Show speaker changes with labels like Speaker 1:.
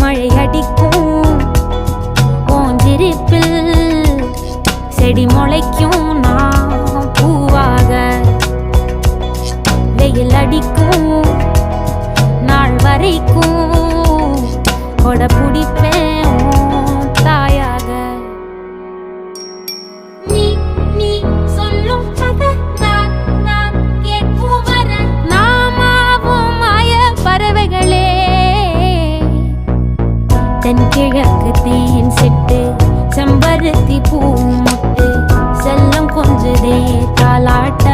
Speaker 1: மழை அடிக்கும் ஓஞ்சிருப்பில் செடி முளைக்கும் நான் பூவாக வெயில் அடிக்கும் நாள் வரைக்கும் கொட பிடிப்பேன் தாயாக நீ நீ சொல்லும் கதை நான் கேட்கும் வர நாமாவும் மாய பறவைகளே தென்கிழக்கு தேன் சிட்டு செம்பருத்தி பூ முட்டு செல்லம் கொஞ்சதே தாலாட்ட